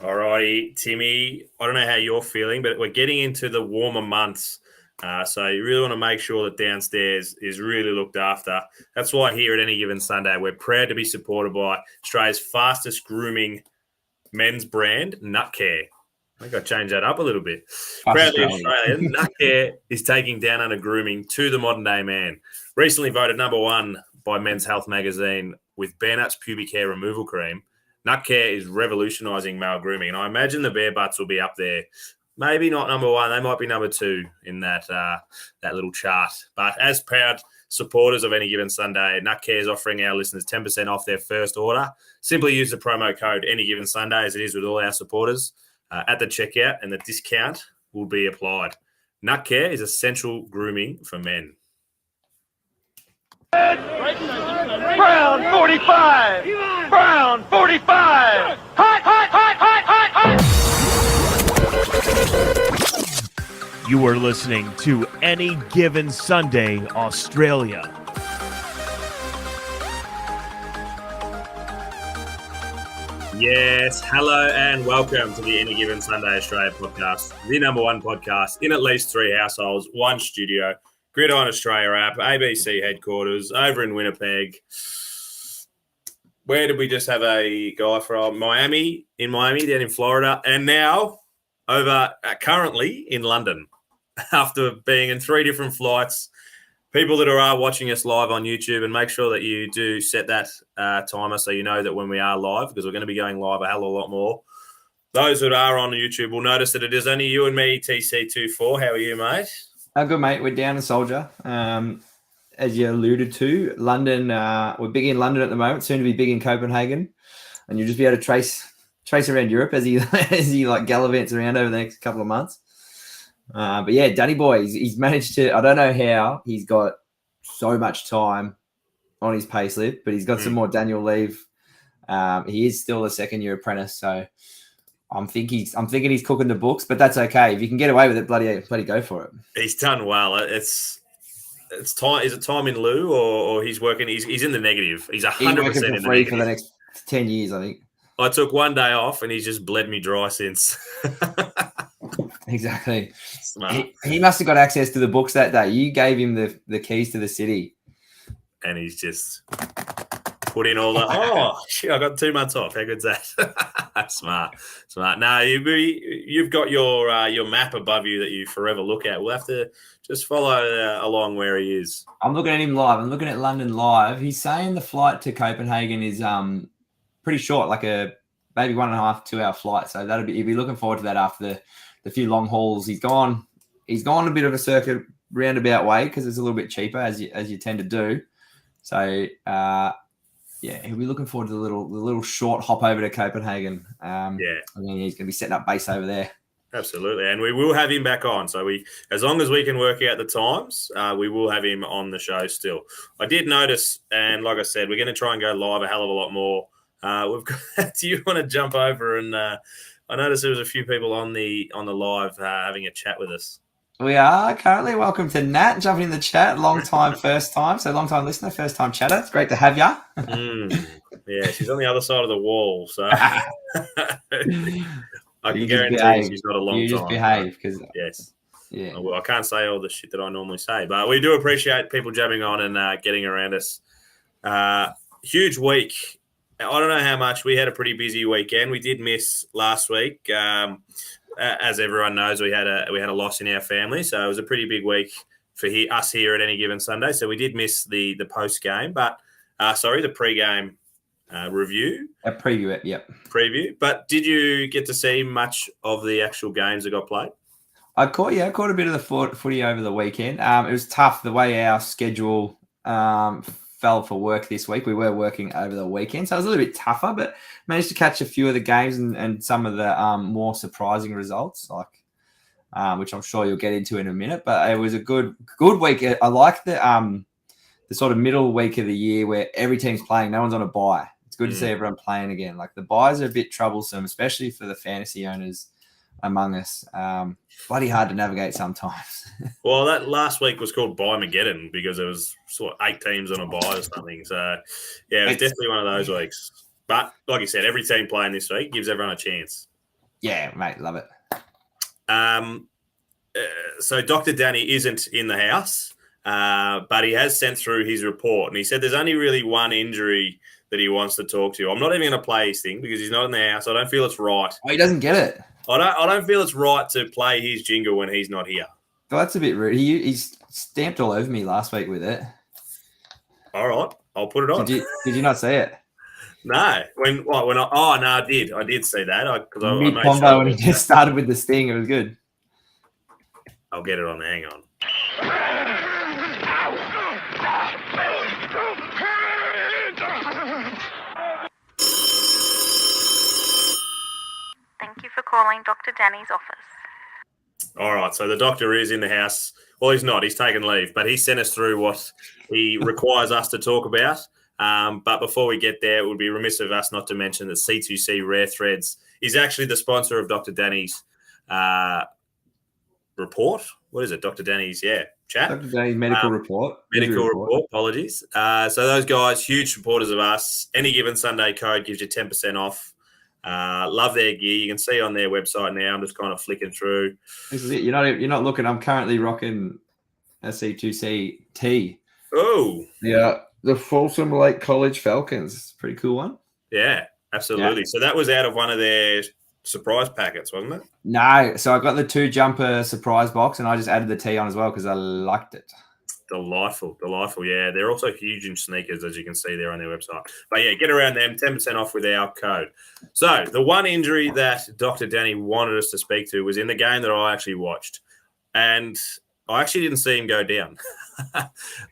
Alrighty, Timmy. I don't know how you're feeling, but we're getting into the warmer months. So you really want to make sure that downstairs is really looked after. That's why here at Any Given Sunday, we're proud to be supported by Australia's fastest grooming men's brand, Nut Care. I think I changed that up a little bit. Proudly Australian, Nut Care is taking down under grooming to the modern day man. Recently voted number one by Men's Health magazine with Bare Nuts Pubic Hair Removal Cream. Nut Care is revolutionising male grooming, and I imagine the bare butts will be up there. Maybe not number one; they might be number two in that little chart. But as proud supporters of Any Given Sunday, Nut Care is offering our listeners 10% off their first order. Simply use the promo code Any Given Sunday, as it is with all our supporters, at the checkout, and the discount will be applied. Nut Care is essential grooming for men. Brown 45! Brown 45! Hot, hot, hot, hot, hot, hot! You are listening to Any Given Sunday, Australia. Yes, hello and welcome to the Any Given Sunday Australia podcast, the number one podcast in at least three households, one studio, Gridiron Australia app, ABC headquarters, over in Winnipeg. Where did we just have a guy from? Miami, down in Florida, and now over currently in London after being in three different flights. People that are watching us live on YouTube, and make sure that you do set that timer so you know that when we are live, because we're going to be going live a hell of a lot more. Those that are on YouTube will notice that it is only you and me, TC24. How are you, mate? Good, mate. We're down in Soldier. As you alluded to, London, we're big in London at the moment, soon to be big in Copenhagen. And you'll just be able to trace around Europe as he like gallivants around over the next couple of months. But yeah, Danny boy, he's managed to, I don't know how he's got so much time on his pay slip, but he's got some more Daniel leave. He is still a second-year apprentice, so I'm thinking he's cooking the books, but that's okay. If you can get away with it, bloody go for it. He's done well. It's time. Is it time in lieu, or he's working? He's in the negative. He's 100% in the negative for the next 10 years, I think. I took one day off, and he's just bled me dry since. Exactly. He must have got access to the books that day. You gave him the keys to the city, and he's just put in all the. Oh shit! I got 2 months off. How good's that? Smart. No, you've got your map above you that you forever look at. We'll have to just follow along where he is. I'm looking at him live. I'm looking at London live. He's saying the flight to Copenhagen is pretty short, like a maybe 1.5 2 hour flight. So he'll be looking forward to that after the few long hauls. He's gone a bit of a circuit roundabout way because it's a little bit cheaper as you tend to do. So yeah, he'll be looking forward to the little short hop over to Copenhagen. And then he's going to be setting up base over there. Absolutely, and we will have him back on. So as long as we can work out the times, we will have him on the show still. I did notice, and like I said, we're going to try and go live a hell of a lot more. We've got. Do you want to jump over and? I noticed there was a few people on the live having a chat with us. We are currently. Welcome to Nat jumping in the chat. Long time, first time. So long time listener, first time chatter. It's great to have you. Yeah, she's on the other side of the wall, so I can guarantee she's not a long time. You just behave because yes, yeah. Well, I can't say all the shit that I normally say, but we do appreciate people jumping on and getting around us. Huge week. I don't know how much. We had a pretty busy weekend. We did miss last week. As everyone knows, we had a loss in our family, so it was a pretty big week for us here at Any Given Sunday. So we did miss the post game, but the pre-game review. A preview, yep. Preview. But did you get to see much of the actual games that got played? I caught a bit of the footy over the weekend. It was tough the way our schedule fell for work this week. We were working over the weekend, so it was a little bit tougher, but managed to catch a few of the games and some of the more surprising results, like which I'm sure you'll get into in a minute. But it was a good week. I like the sort of middle week of the year where every team's playing, no one's on a bye. It's good to see everyone playing again. Like the buys are a bit troublesome, especially for the fantasy owners among us. Bloody hard to navigate sometimes. Well, that last week was called Buy-Mageddon because there was sort of 8 teams on a buy or something. So, yeah, it was definitely one of those weeks. But like you said, every team playing this week gives everyone a chance. Yeah, mate, love it. So Dr. Danny isn't in the house, but he has sent through his report, and he said there's only really one injury that he wants to talk to. I'm not even going to play his thing because he's not in the house. I don't feel it's right. Oh, he doesn't get it. I don't feel it's right to play his jingle when he's not here. Well, that's a bit rude. He's stamped all over me last week with it. All right, I'll put it on. Did you not see it? No, I did see that because I Mid made combo sure when he just started with the sting, it was good. I'll get it on. Hang on. Thank you for calling Dr. Danny's office. All right, so the doctor is in the house. Well, he's not. He's taken leave, but he sent us through what he requires us to talk about. But before we get there, it would be remiss of us not to mention that C2C Rare Threads is actually the sponsor of Dr. Danny's report. What is it? Dr. Danny's, chat. Dr. Danny's medical report. Medical report, apologies. So those guys, huge supporters of us. Any given Sunday code gives you 10% off. Love their gear. You can see on their website now. I'm just kind of flicking through. This is it. You're not looking. I'm currently rocking a C2C tee. Oh, Yeah, the Folsom Lake College Falcons. Pretty cool one. Yeah, absolutely. Yeah. So that was out of one of their surprise packets, wasn't it? No, so I got the 2 jumper surprise box, and I just added the tee on as well because I liked it. Delightful. Yeah, they're also huge in sneakers, as you can see there on their website. But yeah, get around them, 10% off with our code. So the one injury that Dr. Danny wanted us to speak to was in the game that I actually watched. And I actually didn't see him go down.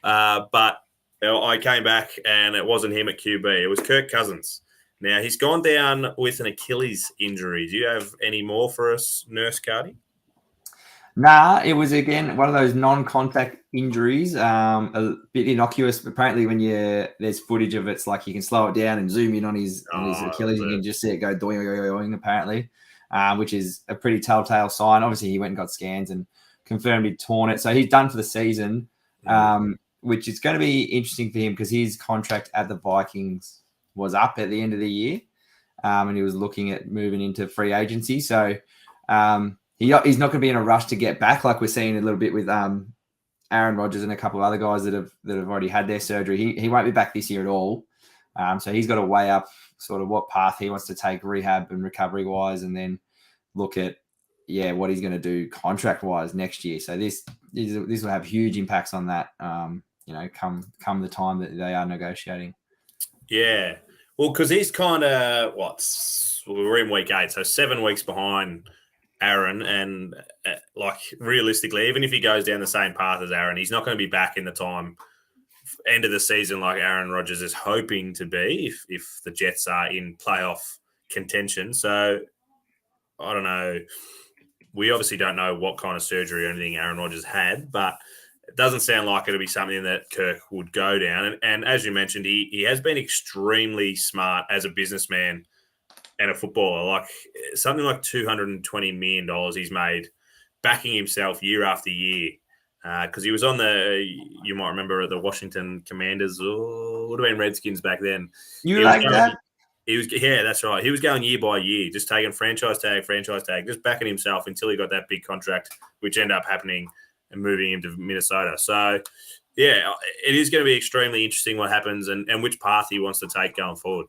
But I came back and it wasn't him at QB. It was Kirk Cousins. Now, he's gone down with an Achilles injury. Do you have any more for us, Nurse Cardi? Nah, it was again one of those non-contact injuries, a bit innocuous. But apparently, when there's footage of it's like you can slow it down and zoom in on his Achilles, and you can just see it go doing. Apparently, which is a pretty telltale sign. Obviously, he went and got scans and confirmed he'd torn it, so he's done for the season. Which is going to be interesting for him because his contract at the Vikings was up at the end of the year, and he was looking at moving into free agency. So. He's not going to be in a rush to get back, like we're seeing a little bit with Aaron Rodgers and a couple of other guys that have already had their surgery. He won't be back this year at all, so he's got to weigh up sort of what path he wants to take rehab and recovery wise, and then look at what he's going to do contract wise next year. So this will have huge impacts on that. Come the time that they are negotiating. Yeah, well, because he's kind of we're in week 8, so 7 weeks behind Aaron, and realistically, even if he goes down the same path as Aaron, he's not going to be back in the time end of the season like Aaron Rodgers is hoping to be if the Jets are in playoff contention. So I don't know. We obviously don't know what kind of surgery or anything Aaron Rodgers had, but it doesn't sound like it'll be something that Kirk would go down. And as you mentioned, he has been extremely smart as a businessman and a footballer, like something like $220 million he's made backing himself year after year. Because he was on you might remember the Washington Commanders, would have been Redskins back then. That? That's right. He was going year by year, just taking franchise tag, just backing himself until he got that big contract, which ended up happening and moving him to Minnesota. So, yeah, it is going to be extremely interesting what happens and which path he wants to take going forward.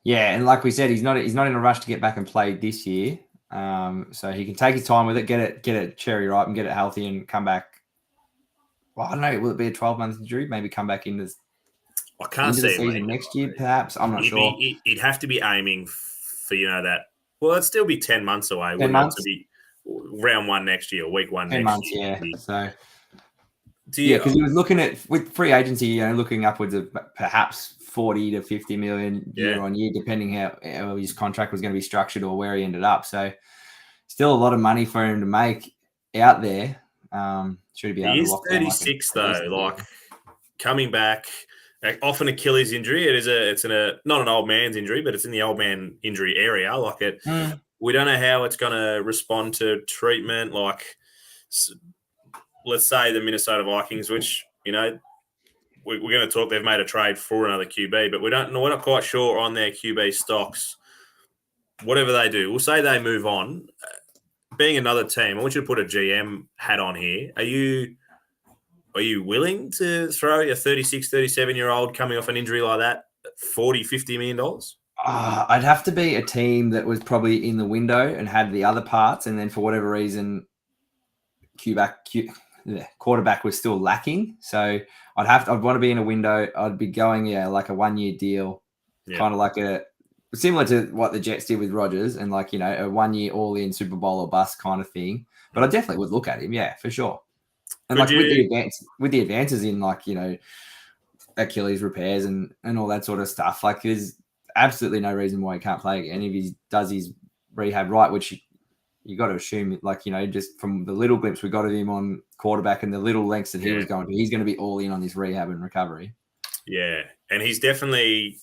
Yeah, and like we said, he's not in a rush to get back and play this year, so he can take his time with it, get it cherry ripe, and get it healthy, and come back. Well, I don't know. Will it be a 12-month injury? Maybe come back into I can't see the season next year, perhaps. I'm not sure. He'd have to be aiming for that. Well, it'd still be 10 months away. 10 months. To be round 1 next year, week 1 10 next months, year. Yeah. So. Because he was looking at with free agency, looking upwards of perhaps 40 to 50 million year on year, depending how his contract was going to be structured or where he ended up. So, still a lot of money for him to make out there. Should he be able to lock down? He is 36 though. Coming back off an Achilles injury, it's not an old man's injury, but it's in the old man injury area. We don't know how it's going to respond to treatment. Let's say the Minnesota Vikings, which, we're going to talk, they've made a trade for another QB, but we're not quite sure on their QB stocks whatever they do, we'll say they move on. Being another team, I want you to put a GM hat on here. Are you willing to throw a 36, 37-year-old coming off an injury like that at $40, $50 million? I'd have to be a team that was probably in the window and had the other parts, and then for whatever reason, quarterback was still lacking. So I'd want to be in a window. I'd be going, like a 1-year deal, kind of like similar to what the Jets did with Rodgers, and like, a 1-year all-in Super Bowl or bust kind of thing. But I definitely would look at him, for sure. And with the advances in Achilles repairs and all that sort of stuff, like there's absolutely no reason why he can't play again if he does his rehab right, which you got to assume, just from the little glimpse we got of him on quarterback and the little lengths that he was going to, he's going to be all in on this rehab and recovery. Yeah, and he's definitely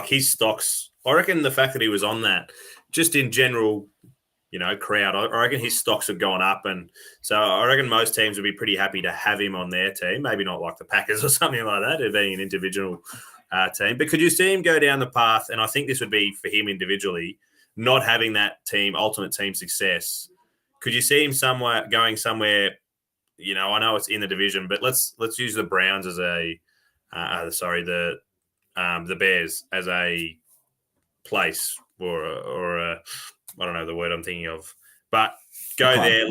his stocks. I reckon the fact that he was on that, just in general, crowd, I reckon his stocks have gone up, and so I reckon most teams would be pretty happy to have him on their team. Maybe not like the Packers or something like that, it being an individual team. But could you see him go down the path? And I think this would be for him individually, not having that ultimate team success. Could you see him going somewhere? I know it's in the division, but let's use the Browns as the Bears as a place or I don't know the word I'm thinking of, but go there.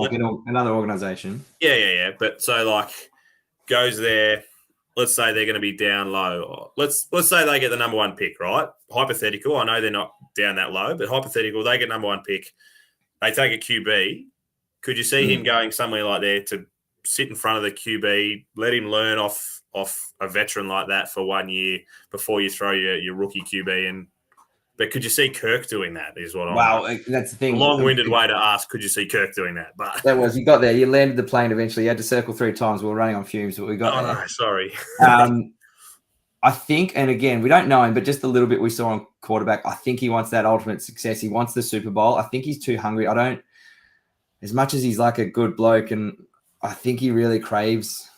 Another organization. Yeah. But so goes there. Let's say they're going to be down low. Let's say they get the number 1 pick, right? Hypothetical. I know they're not down that low, but hypothetical, they get number 1 pick. They take a QB. Could you see him going somewhere like there to sit in front of the QB, let him learn off a veteran like that for 1 year before you throw your rookie QB in? But could you see Kirk doing that? Is what that's the thing. A long-winded way to ask, could you see Kirk doing that? But that was, you got there. You landed the plane eventually. You had to circle 3 times. We were running on fumes, but we got there. No, sorry. I think, and again, we don't know him, but just a little bit we saw on quarterback, I think he wants that ultimate success. He wants the Super Bowl. I think he's too hungry. As much as he's like a good bloke, and I think he really craves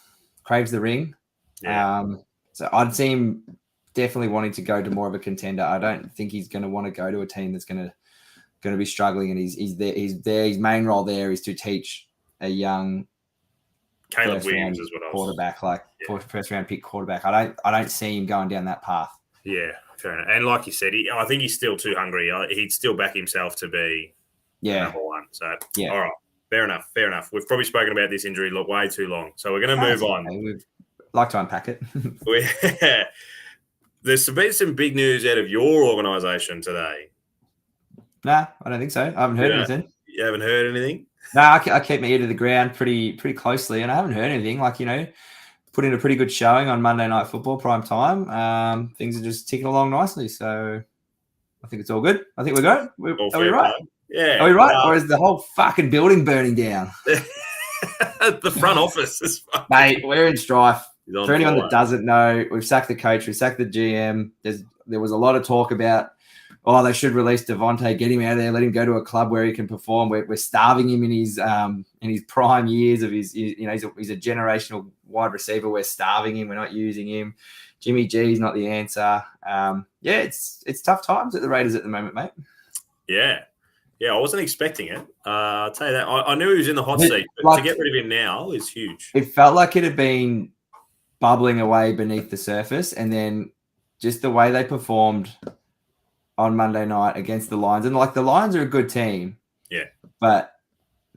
the ring. Yeah. So I'd see him definitely wanting to go to more of a contender. I don't think he's going to want to go to a team that's going to be struggling. And he's there. His main role there is to teach a young Caleb Williams is what I was. first round pick quarterback. I don't see him going down that path. Yeah, fair enough. And like you said, I think he's still too hungry. He'd still back himself to be number 1. So all right, fair enough. We've probably spoken about this injury way too long, so we're going to move on. Okay. We'd like to unpack it. There's been some big news out of your organisation today. Nah, I don't think so. I haven't heard anything. You haven't heard anything? No, I keep my ear to the ground pretty closely, and I haven't heard anything. Put in a pretty good showing on Monday Night Football prime time. Things are just ticking along nicely, so I think it's all good. I think we're good. Are we right? Yeah. Are we right? Or is the whole fucking building burning down? The front office is fucking... Mate, we're in strife. For anyone that doesn't know, we've sacked the coach, we've sacked the GM. There was a lot of talk about, they should release Devontae, get him out of there, let him go to a club where he can perform. We're starving him in his prime years of his, he's a generational wide receiver. We're starving him. We're not using him. Jimmy G is not the answer. It's tough times at the Raiders at the moment, mate. Yeah, I wasn't expecting it. I'll tell you that. I knew he was in the hot seat, but to get rid of him now is huge. It felt like it had been bubbling away beneath the surface, and then just the way they performed on Monday night against the Lions, and the Lions are a good team, but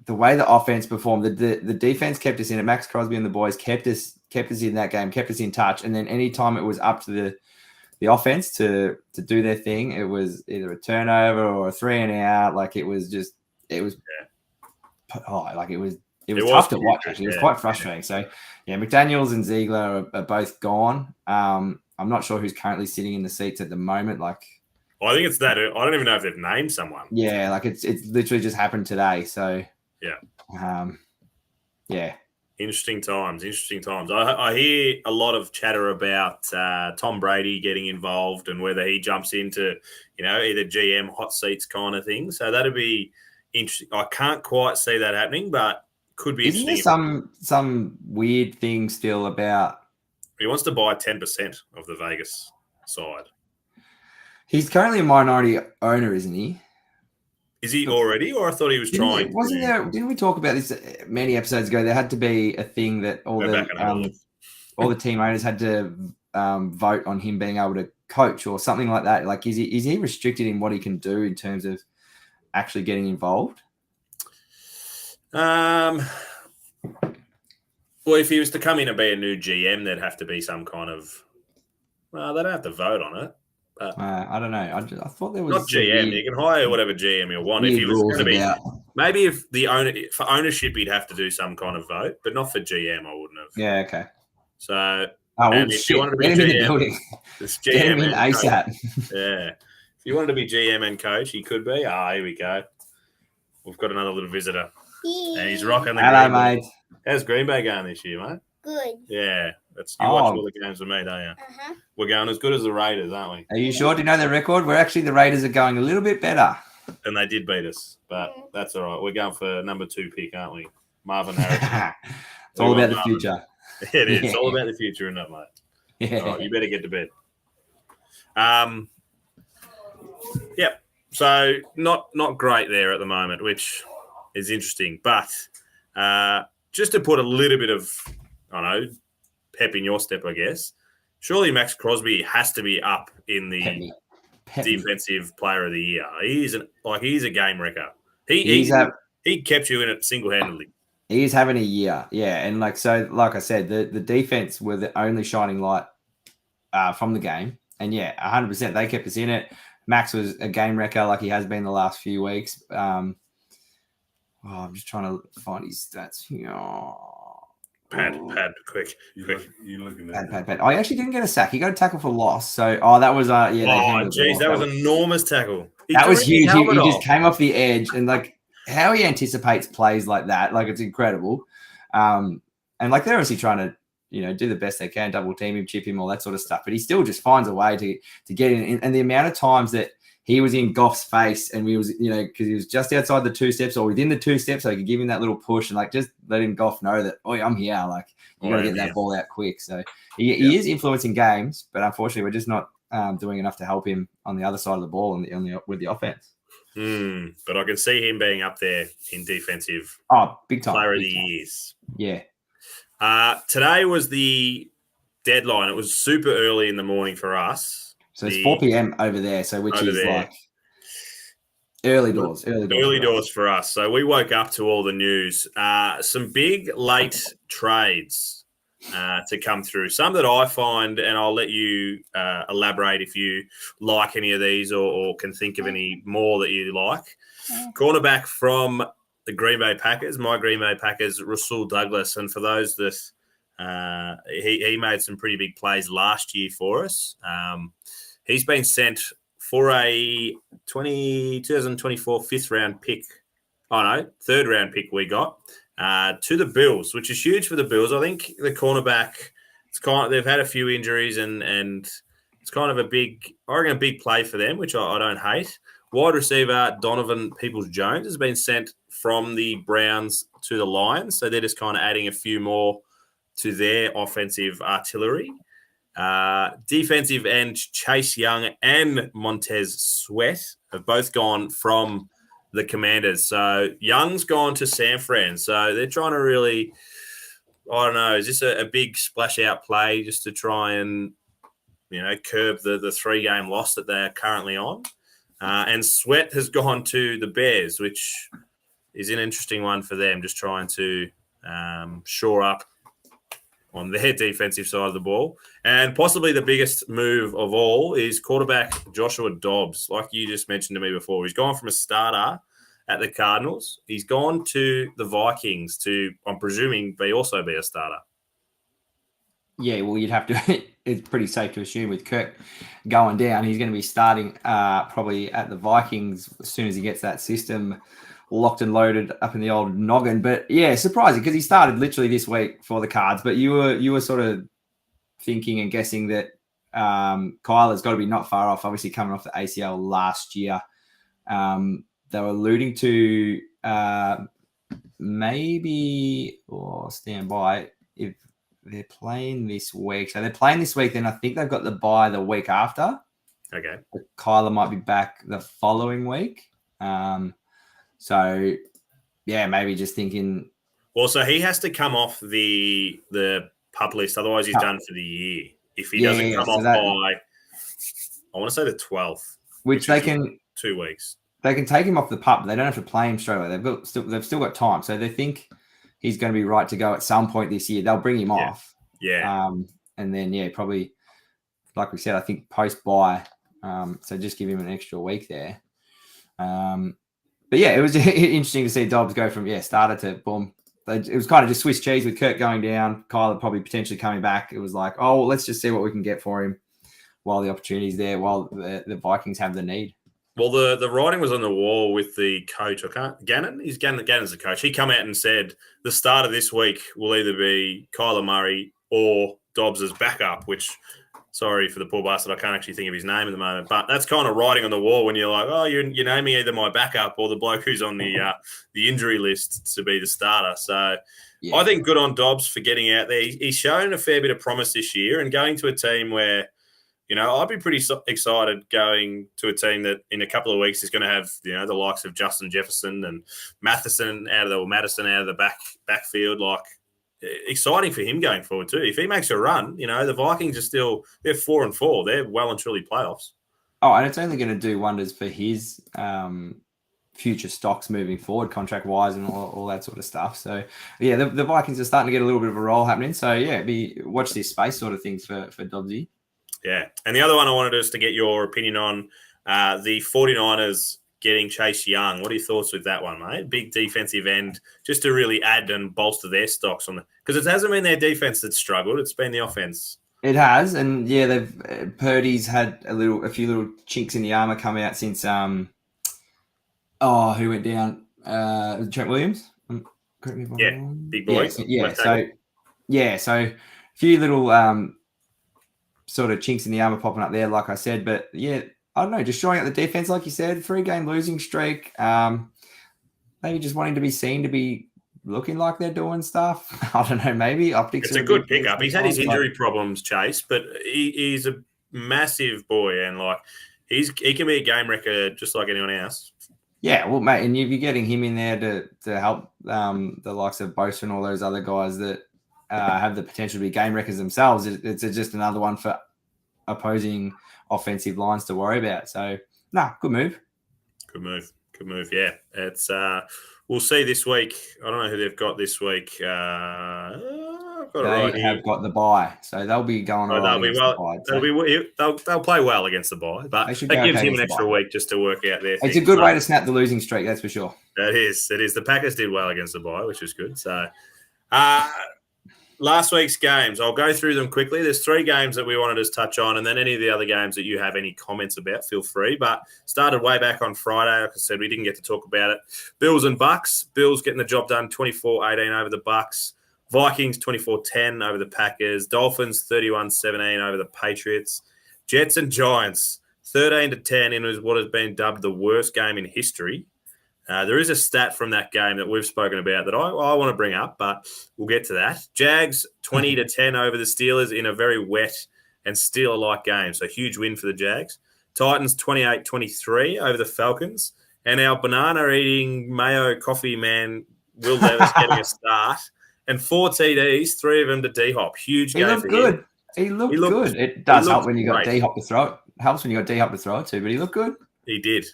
the way the offense performed, the defense kept us in it. Max Crosby and the boys kept us in that game, kept us in touch, and then anytime it was up to the offense to do their thing, it was either a turnover or a 3 and out. It was tough to watch. Actually, it was quite frustrating. So, McDaniels and Ziegler are both gone. I'm not sure who's currently sitting in the seats at the moment. I think it's that. I don't even know if they've named someone. Yeah, it's literally just happened today. So, Interesting times. I hear a lot of chatter about Tom Brady getting involved and whether he jumps into, either GM hot seats kind of thing. So that'd be interesting. I can't quite see that happening, but could be Isn't interesting. There some weird thing still about... He wants to buy 10% of the Vegas side. He's currently a minority owner, isn't he? Is he already, or I thought he was trying? Wasn't there? Didn't we talk about this many episodes ago? There had to be a thing that all Go back and have a look. all the team owners had to vote on him being able to coach or something like that. Like, is he restricted in what he can do in terms of actually getting involved? Well, if he was to come in and be a new GM, there'd have to be some kind of. Well, they don't have to vote on it. I don't know. I thought there was Not GM. You can hire whatever GM you want. If he was going to be, maybe if the owner for ownership, he'd have to do some kind of vote, but not for GM. I wouldn't have. Yeah. Okay. So, if you wanted to be GM, it's GM get him in ASAP. Yeah. If you wanted to be GM and coach, he could be. Here we go. We've got another little visitor, and he's rocking the. Hello, mate. How's Green Bay going this year, mate? Good. Yeah. You watch all the games with me, don't you? Uh-huh. We're going as good as the Raiders, aren't we? Are you sure? Do you know the record? The Raiders are going a little bit better. And they did beat us, but that's all right. We're going for number 2 pick, aren't we? Marvin Harris. It's all about the future. It is. It's all about the future, isn't it, mate? Yeah. All right, you better get to bed. Yep. So not great there at the moment, which is interesting. But just to put a little bit of, I don't know, pep in your step, I guess. Surely Max Crosby has to be up in the defensive player of the year. He's a game wrecker. He kept you in it single-handedly. He's having a year, yeah. And like I said, the defense were the only shining light from the game. And yeah, 100%, they kept us in it. Max was a game wrecker like he has been the last few weeks. I'm just trying to find his stats here. Pad, quick. You're looking at Pad. I actually didn't get a sack. He got a tackle for loss. So, that was that was an enormous tackle. That was huge. He just came off the edge, and like how he anticipates plays like that, like it's incredible. And like they're obviously trying to, do the best they can, double team him, chip him, all that sort of stuff. But he still just finds a way to get in. And the amount of times that he was in Goff's face and we was, because he was just outside the 2 steps or within the 2 steps, so he could give him that little push and like just letting Goff know that, I'm here. Like you got to get that ball out quick. So he is influencing games, but unfortunately we're just not doing enough to help him on the other side of the ball with the offense. But I can see him being up there in defensive. Big time. Player of the years. Yeah. Today was the deadline. It was super early in the morning for us. So it's 4 p.m. over there, so which is there. Like early doors. Early doors for us. So we woke up to all the news. Some big late trades to come through. Some that I find, and I'll let you elaborate if you like any of these or can think of any more that you like. Cornerback from the Green Bay Packers, my Green Bay Packers, Rasul Douglas. And for those that he made some pretty big plays last year for us. He's been sent for a 2024 5th-round pick. Third round pick we got to the Bills, which is huge for the Bills. I think the cornerback, they've had a few injuries and it's kind of a big play for them, which I don't hate. Wide receiver Donovan Peoples-Jones has been sent from the Browns to the Lions, so they're just kind of adding a few more to their offensive artillery. Defensive end Chase Young and Montez Sweat have both gone from the Commanders. So Young's gone to San Fran. So they're trying to really, I don't know, is this a big splash out play just to try and, curb the 3-game loss that they're currently on? And Sweat has gone to the Bears, which is an interesting one for them, just trying to shore up on their defensive side of the ball. And possibly the biggest move of all is quarterback Joshua Dobbs. Like you just mentioned to me before, he's gone from a starter at the Cardinals. He's gone to the Vikings to, I'm presuming, also be a starter. Yeah, well, you'd have to. It's pretty safe to assume with Kirk going down, he's going to be starting probably at the Vikings as soon as he gets that system locked and loaded up in the old noggin. But yeah, surprising because he started literally this week for the Cards. But you were sort of thinking and guessing that Kyle has got to be not far off. Obviously, coming off the ACL last year, they were alluding to maybe stand by if they're playing this week. So they're playing this week. Then I think they've got the bye the week after. Okay. Kyler might be back the following week. So, yeah, maybe just thinking. Well, so he has to come off the pup list, otherwise he's done for the year. If he doesn't come off by, I want to say the 12th, which they can 2 weeks. They can take him off the pup. They don't have to play him straight away. They've still got time, so they think he's going to be right to go at some point this year. They'll bring him off. Yeah. And then probably like we said, I think post bye. So just give him an extra week there. But yeah, it was interesting to see Dobbs go from starter to boom. It was kind of just Swiss cheese with Kirk going down, Kyler probably potentially coming back. It was like, oh, let's just see what we can get for him while the opportunity's there, while the Vikings have the need. Well, the writing was on the wall with the coach. Gannon? Gannon's the coach. He come out and said the start of this week will either be Kyler Murray or Dobbs as backup, which, sorry for the poor bastard, I can't actually think of his name at the moment. But that's kind of writing on the wall when you're like, oh, you're naming either my backup or the bloke who's on the injury list to be the starter. So I think good on Dobbs for getting out there. He's shown a fair bit of promise this year and going to a team where, I'd be pretty excited going to a team that in a couple of weeks is going to have, the likes of Justin Jefferson and Madison out of the backfield. Like, exciting for him going forward too. If he makes a run, the Vikings are they're 4-4. They're well and truly playoffs. Oh, and it's only going to do wonders for his future stocks moving forward, contract wise, and all that sort of stuff. So, yeah, the Vikings are starting to get a little bit of a roll happening. So, yeah, watch this space sort of thing for Dobbsy. Yeah. And the other one I wanted us to get your opinion on, the 49ers getting Chase Young. What are your thoughts with that one, mate? Big defensive end, just to really add and bolster their stocks on because it hasn't been their defense that's struggled. It's been the offense. It has. And, yeah, Purdy's had a few little chinks in the armor come out since who went down? Trent Williams? Correct me if I'm wrong. Big boys. So a few little sort of chinks in the armor popping up there, like I said. But yeah, I don't know, just showing out the defense, like you said, 3-game losing streak. Maybe just wanting to be seen to be looking like they're doing stuff. I don't know, maybe optics. It's a good pickup. He's had his injury problems, Chase, but he's a massive boy and like he can be a game wrecker just like anyone else. Yeah, well, mate, and you're getting him in there to help the likes of Bosa and all those other guys that have the potential to be game wreckers themselves. It's just another one for opposing offensive lines to worry about. So, good move. Good move. Yeah, it's we'll see this week. I don't know who they've got this week. I've got they have got the bye, so they'll be going. They'll play well against the bye, but that gives him an extra week just to work out their thing. It's a good way to snap the losing streak, that's for sure. It is. The Packers did well against the bye, which is good. So, last week's games, I'll go through them quickly. There's 3 games that we wanted to touch on, and then any of the other games that you have any comments about, feel free. But started way back on Friday. Like I said, we didn't get to talk about it. Bills and Bucks. Bills getting the job done, 24-18 over the Bucks. Vikings 24-10 over the Packers. Dolphins 31-17 over the Patriots. Jets and Giants 13-10 in what has been dubbed the worst game in history. There is a stat from that game that we've spoken about that I want to bring up, but we'll get to that. Jags 20-10 over the Steelers in a very wet and Steeler-like game. So huge win for the Jags. Titans 28-23 over the Falcons. And our banana-eating Mayo coffee man, Will Levis, getting a start. And 4 TDs, 3 of them to D-Hop. Huge game for him. He looked good. It does help when you got D-Hop to throw it. Helps when you got D-Hop to throw it too, but he looked good. He did.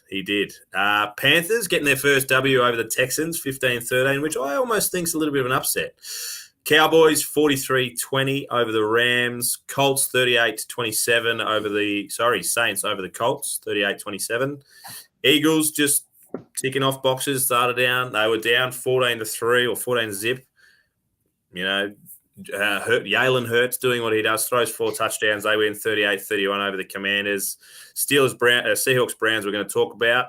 Panthers getting their first W over the Texans, 15-13, which I almost think is a little bit of an upset. Cowboys 43-20 over the Rams. Colts 38-27 over the Saints over the Colts, 38-27. Eagles just ticking off boxes, started down. They were down 14-3 or 14-zip. Jalen Hurts doing what he does, throws 4 touchdowns. They win 38-31 over the Commanders. Seahawks Browns we're going to talk about,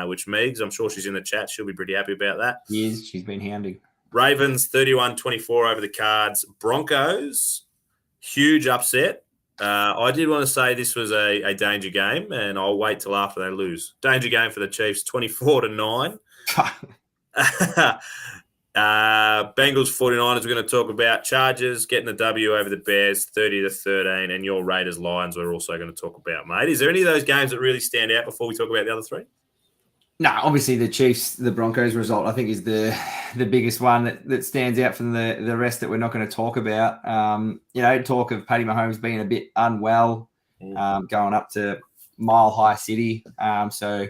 which Megs, I'm sure she's in the chat. She'll be pretty happy about that. She's been hounding. Ravens 31-24 over the Cards. Broncos, huge upset. I did want to say this was a danger game, and I'll wait till after they lose. Danger game for the Chiefs, 24-9. Bengals 49ers, we're going to talk about. Chargers getting the W over the Bears 30-13, and your Raiders Lions we're also going to talk about, mate. Is there any of those games that really stand out before we talk about the other three? No, obviously the Chiefs, the Broncos result, I think is the biggest one that stands out from the rest that we're not going to talk about. Talk of Patty Mahomes being a bit unwell, going up to Mile High City. They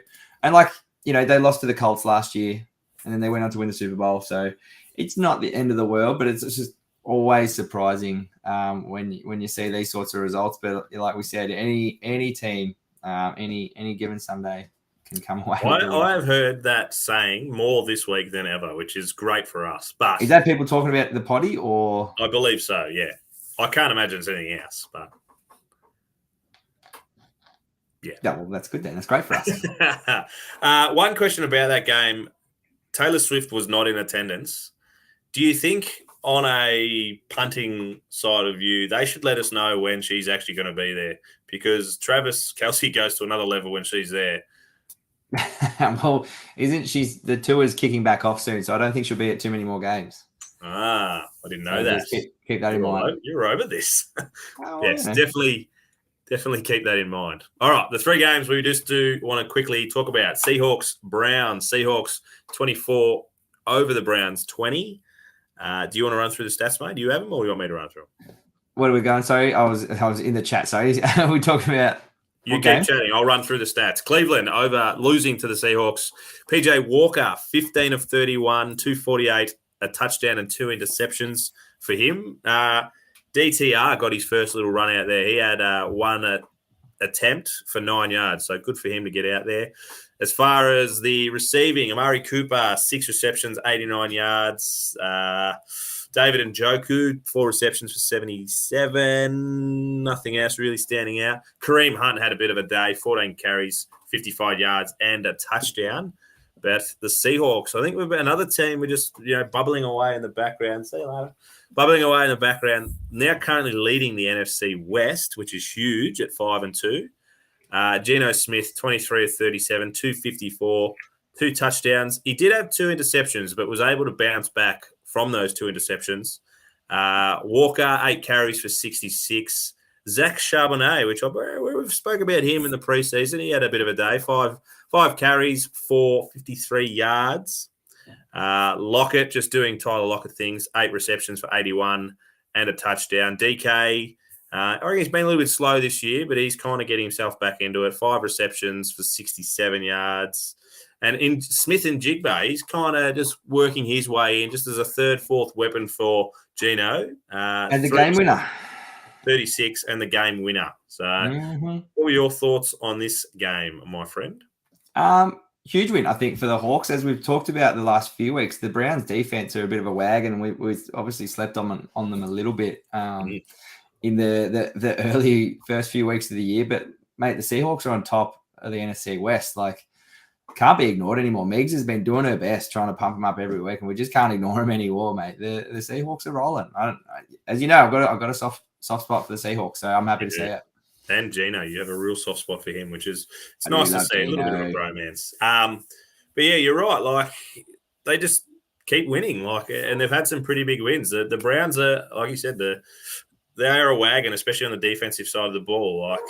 lost to the Colts last year, and then they went on to win the Super Bowl. So it's not the end of the world, but it's just always surprising when you see these sorts of results. But like we said, any team, any given Sunday can come away. I have heard that saying more this week than ever, which is great for us. But is that people talking about the potty, or? I believe so, yeah. I can't imagine it's anything else, but yeah. Well, that's good then. That's great for us. One question about that game. Taylor Swift was not in attendance. Do you think on a punting side of view, they should let us know when she's actually going to be there? Because Travis Kelce goes to another level when she's there. Well, the tour is kicking back off soon, so I don't think she'll be at too many more games. I didn't know that. Keep that in mind. You're over this. Oh, yes, definitely keep that in mind. All right, the three games we just do want to quickly talk about. Seahawks, Browns. Seahawks 24 over the Browns 20. Do you want to run through the stats, mate? Do you have them, or do you want me to run through them? What are we going? Sorry, I was in the chat. Sorry, we talking about. You keep chatting. I'll run through the stats. Cleveland losing to the Seahawks. PJ Walker, 15 of 31, 248, a touchdown and 2 interceptions for him. DTR got his first little run out there. He had one attempt for 9 yards, so good for him to get out there. As far as the receiving, Amari Cooper, 6 receptions, 89 yards. David Njoku, 4 receptions for 77. Nothing else really standing out. Kareem Hunt had a bit of a day, 14 carries, 55 yards, and a touchdown. But the Seahawks, I think we've got another team. We're just bubbling away in the background. See you later. Bubbling away in the background. Now currently leading the NFC West, which is huge at 5-2. Geno Smith, 23 of 37, 254, 2 touchdowns. He did have 2 interceptions, but was able to bounce back from those 2 interceptions. Walker, 8 carries for 66. Zach Charbonnet, which we've spoke about him in the preseason. He had a bit of a day, 5 carries for 53 yards. Lockett, just doing Tyler Lockett things, 8 receptions for 81 and a touchdown. DK, I reckon he's been a little bit slow this year, but he's kind of getting himself back into it. 5 receptions for 67 yards. And in Smith and Jigba, he's kind of just working his way in just as a third, fourth weapon for Geno. And the game winner. 36 and the game winner. So what were your thoughts on this game, my friend? Huge win, I think, for the Hawks. As we've talked about the last few weeks, the Browns defense are a bit of a wagon. We obviously slept on them a little bit in the early first few weeks of the year. But, mate, the Seahawks are on top of the NFC West. Like, can't be ignored anymore. Meigs has been doing her best trying to pump them up every week, and we just can't ignore them anymore, mate. The Seahawks are rolling. As you know, I've got a soft spot for the Seahawks, so I'm happy to see it. And Geno, you have a real soft spot for him, which is nice to see. A little bit of a bromance. But yeah, you're right. Like, they just keep winning. Like, and they've had some pretty big wins. The Browns are, like you said, they are a wagon, especially on the defensive side of the ball. Like,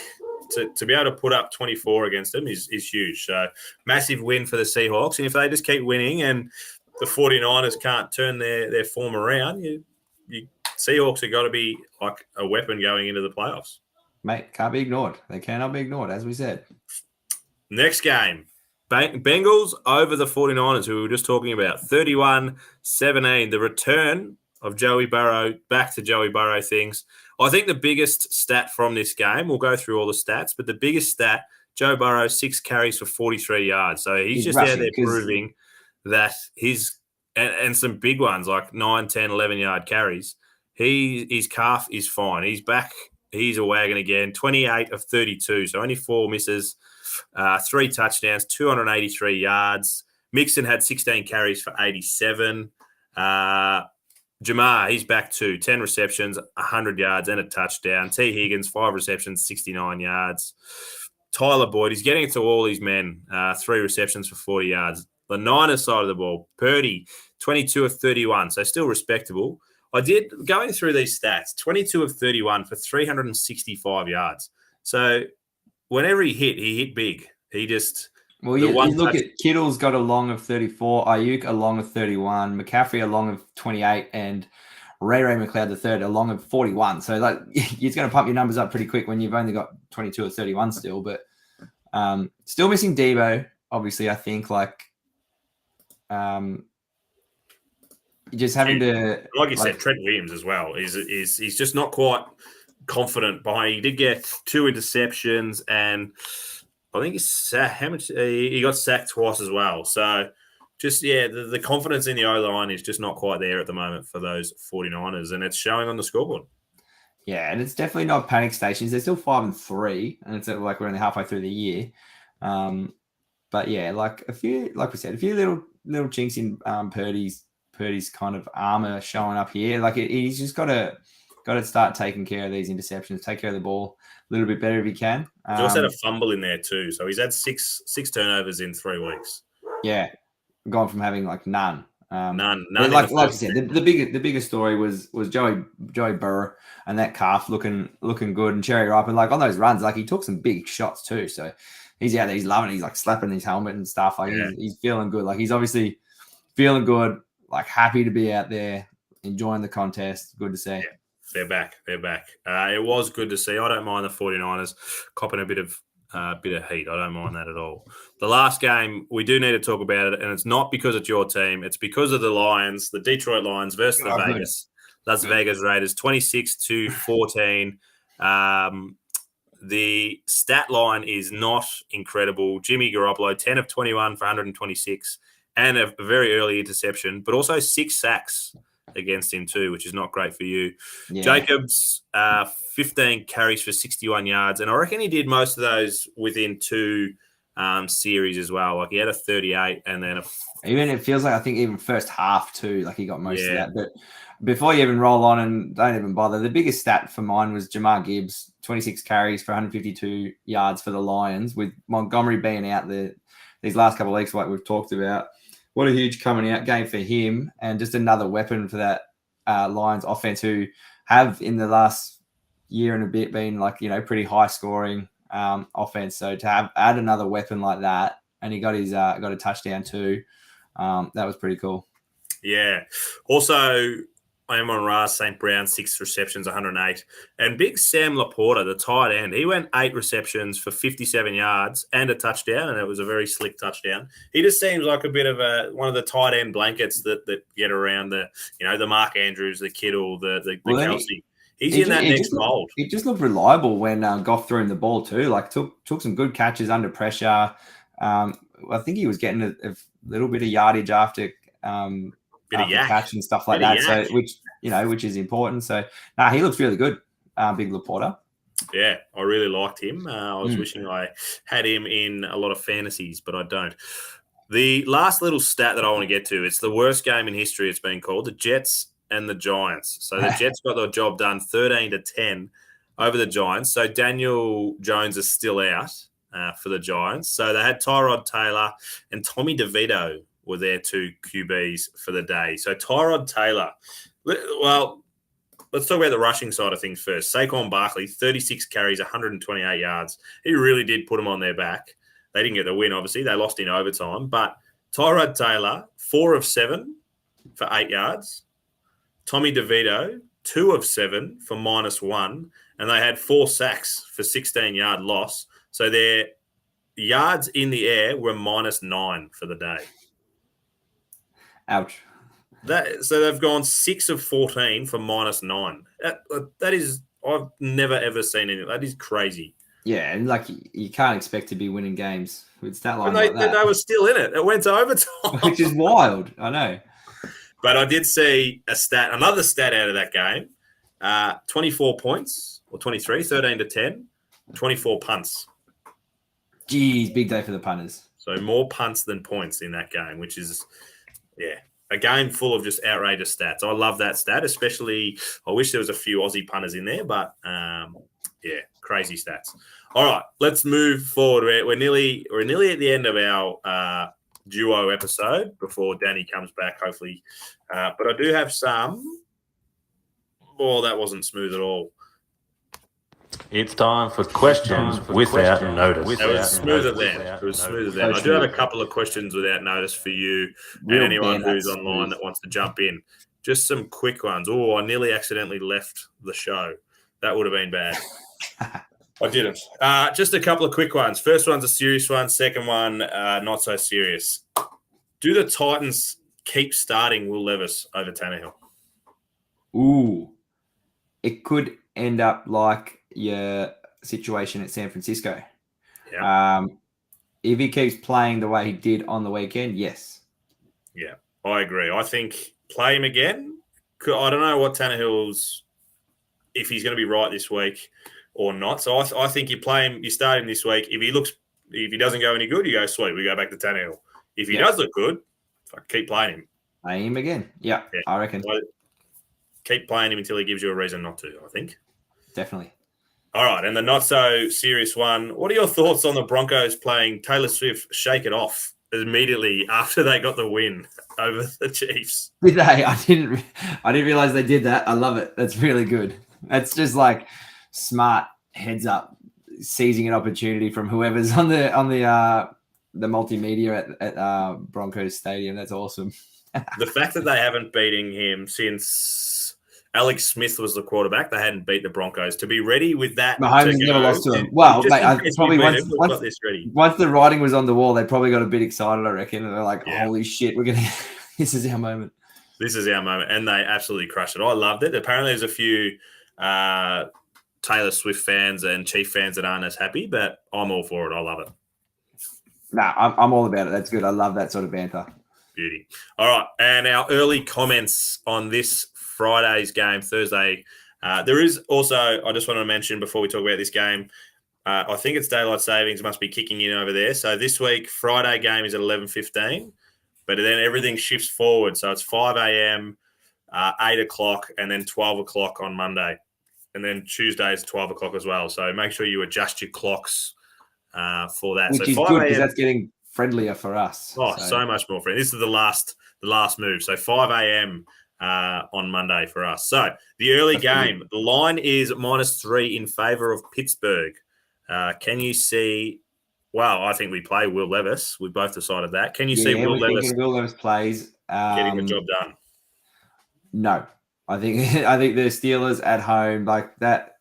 to be able to put up 24 against them is huge. So massive win for the Seahawks. And if they just keep winning and the 49ers can't turn their form around, you Seahawks have got to be like a weapon going into the playoffs. Mate, can't be ignored. They cannot be ignored, as we said. Next game, Bengals over the 49ers, who we were just talking about, 31-17. The return of Joey Burrow, back to Joey Burrow things. I think the biggest stat from this game, we'll go through all the stats, but the biggest stat, Joe Burrow, 6 carries for 43 yards. So he's just out there proving that and some big ones like 9, 10, 11-yard carries. His calf is fine. He's back. He's a wagon again. 28 of 32, so only 4 misses, 3 touchdowns, 283 yards. Mixon had 16 carries for 87. Jamar, he's back too. 10 receptions, 100 yards and a touchdown. T. Higgins, 5 receptions, 69 yards. Tyler Boyd, he's getting it to all these men. 3 receptions for 40 yards. The Niners side of the ball, Purdy, 22 of 31, so still respectable. I did, going through these stats, 22 of 31 for 365 yards. So whenever he hit big. He just... Well, you look at Kittle's got a long of 34, Ayuk a long of 31, McCaffrey a long of 28, and Ray McLeod III a long of 41. So like, it's going to pump your numbers up pretty quick when you've only got 22 or 31 still. But still missing Debo, obviously. I think just having to, like you said, Trent Williams as well he's just not quite confident behind. He did get 2 interceptions, and I think he got sacked twice as well. So just, the confidence in the O-line is just not quite there at the moment for those 49ers, and it's showing on the scoreboard. Yeah, and it's definitely not panic stations. They're still 5-3, and it's like we're only halfway through the year. But yeah, like we said, a few little chinks in Purdy's kind of armor showing up here. Like he's just got to start taking care of these interceptions, take care of the ball a little bit better if he can. He's also had a fumble in there too, so he's had six turnovers in 3 weeks. Yeah, gone from having like none. None. Like you said, the biggest story was Joey Burrow and that calf looking good, and Cherry Ripe, and like on those runs, like he took some big shots too. So he's out there, he's loving it. He's like slapping his helmet and stuff. Like he's feeling good. Like he's obviously feeling good, like happy to be out there, enjoying the contest. Good to see. Yeah. They're back. It was good to see. I don't mind the 49ers copping a bit of heat. I don't mind that at all. The last game, we do need to talk about it, and it's not because it's your team. It's because of the Lions, the Detroit Lions versus the Las Vegas Raiders, 26-14. The stat line is not incredible. Jimmy Garoppolo, 10 of 21 for 126, and a very early interception, but also 6 sacks against him too, which is not great for you. Yeah. Jacobs, 15 carries for 61 yards, and I reckon he did most of those within 2 series as well. Like he had a 38, and then even it feels like I think even first half too, like he got most of that. But before you even roll on and don't even bother, the biggest stat for mine was Jamar Gibbs, 26 carries for 152 yards for the Lions, with Montgomery being out these last couple of weeks, like we've talked about. What a huge coming out game for him, and just another weapon for that Lions offense, who have in the last year and a bit been like, pretty high scoring offense. So to add another weapon like that, and he got a touchdown too. That was pretty cool. Yeah. Also, Amon-Ra St. Brown, 6 receptions, 108. And big Sam Laporta, the tight end, he went 8 receptions for 57 yards and a touchdown, and it was a very slick touchdown. He just seems like a bit of one of the tight end blankets that get around the Mark Andrews, the Kittle, the Kelsey. He's in that next mold. He just looked reliable when Goff threw him the ball too. Like took some good catches under pressure. I think he was getting a little bit of yardage after catch and stuff like that. So which is important. So he looks really good. Big Laporta. Yeah, I really liked him. I was wishing I had him in a lot of fantasies, but I don't. The last little stat that I want to get to, it's the worst game in history, it's been called, the Jets and the Giants. So the Jets got their job done 13-10 over the Giants. So Daniel Jones is still out for the Giants. So they had Tyrod Taylor and Tommy DeVito were their 2 QBs for the day. So Tyrod Taylor, well, let's talk about the rushing side of things first. Saquon Barkley, 36 carries, 128 yards. He really did put them on their back. They didn't get the win, obviously. They lost in overtime. But Tyrod Taylor, 4 of 7 for 8 yards. Tommy DeVito, 2 of 7 for -1. And they had 4 sacks for 16-yard loss. So their yards in the air were -9 for the day. Ouch. So they've gone 6 of 14 for -9. That is, I've never ever seen anything. That is crazy. Yeah, and like you can't expect to be winning games with stat line like that. They were still in it. It went to overtime, which is wild. I know. But I did see another stat out of that game. 24 points or 23, 13-10, 24 punts. Jeez, big day for the punters. So more punts than points in that game, which is, a game full of just outrageous stats. I love that stat, especially I wish there was a few Aussie punters in there, but crazy stats. All right, let's move forward. We're nearly at the end of our duo episode before Danny comes back, hopefully. But I do have some. Oh, that wasn't smooth at all. It's time for questions without notice. It was smoother then. It was smoother then. I do have a couple of questions without notice for you and anyone who's online that wants to jump in. Just some quick ones. Oh, I nearly accidentally left the show. That would have been bad. I didn't. Just a couple of quick ones. First one's a serious one. Second one, not so serious. Do the Titans keep starting Will Levis over Tannehill? Ooh. It could end up like your situation at San Francisco. Yeah. If he keeps playing the way he did on the weekend, yes. Yeah, I agree. I think play him again. I don't know what Tannehill's, if he's going to be right this week or not. So I think you play him, you start him this week. If he doesn't go any good, you go, sweet, we go back to Tannehill. If he does look good, keep playing him. Play him again. Yeah, I reckon. Keep playing him until he gives you a reason not to, I think. Definitely. All right, and the not-so-serious one. What are your thoughts on the Broncos playing Taylor Swift Shake It Off immediately after they got the win over the Chiefs? Did they? I didn't realize they did that. I love it. That's really good. That's just like smart heads up, seizing an opportunity from whoever's on the multimedia at Broncos Stadium. That's awesome. The fact that they haven't beaten him since Alex Smith was the quarterback, they hadn't beat the Broncos. To be ready with that, Mahomes never lost to him. Well, mate, probably once the writing was on the wall, they probably got a bit excited, I reckon. And they're like, holy shit, this is our moment. This is our moment. And they absolutely crushed it. I loved it. Apparently there's a few Taylor Swift fans and Chief fans that aren't as happy, but I'm all for it. I love it. Nah, I'm all about it. That's good. I love that sort of banter. Beauty. All right. And our early comments on this Friday's game, Thursday. There is also, I just want to mention before we talk about this game, I think it's daylight savings must be kicking in over there. So this week, Friday game is at 11:15, but then everything shifts forward. So it's 5 a.m., 8 o'clock, and then 12 o'clock on Monday. And then Tuesday is 12 o'clock as well. So make sure you adjust your clocks for that. Which is good because that's getting friendlier for us. Oh, so much more friendly. This is the last move. So 5 a.m. On Monday for us. So the early game, the line is -3 in favor of Pittsburgh. Can you see? Well, I think we play Will Levis. We both decided that. Can you see Will Levis plays getting the job done? No, I think the Steelers at home, like that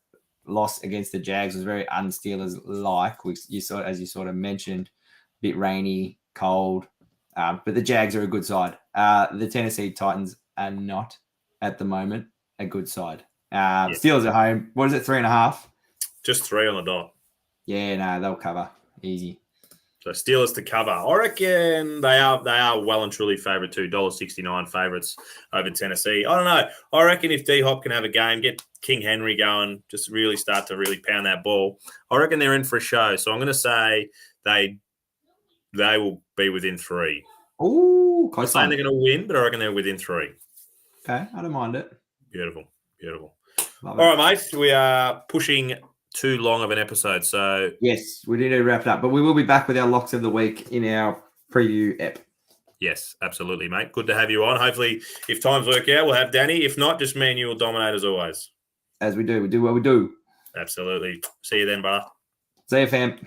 loss against the Jags was very un-Steelers like. Which you saw, as you sort of mentioned, a bit rainy, cold, but the Jags are a good side. The Tennessee Titans are not at the moment a good side. Steelers at home. What is it? 3.5? Just 3 on the dot. Yeah, no, they'll cover easy. So Steelers to cover. I reckon they are well and truly favourite too. $1.69 favourites over Tennessee. I don't know. I reckon if D-Hop can have a game, get King Henry going, just really start to really pound that ball, I reckon they're in for a show. So I'm going to say they will be within 3. Ooh, I'm saying they're going to win, but I reckon they're within 3. Okay, I don't mind it. Beautiful. All right, mate. We are pushing too long of an episode, so yes, we need to wrap it up. But we will be back with our locks of the week in our preview app. Yes, absolutely, mate. Good to have you on. Hopefully, if times work out, we'll have Danny. If not, just me and you will dominate as always. As we do what we do. Absolutely. See you then, brother. See you, fam.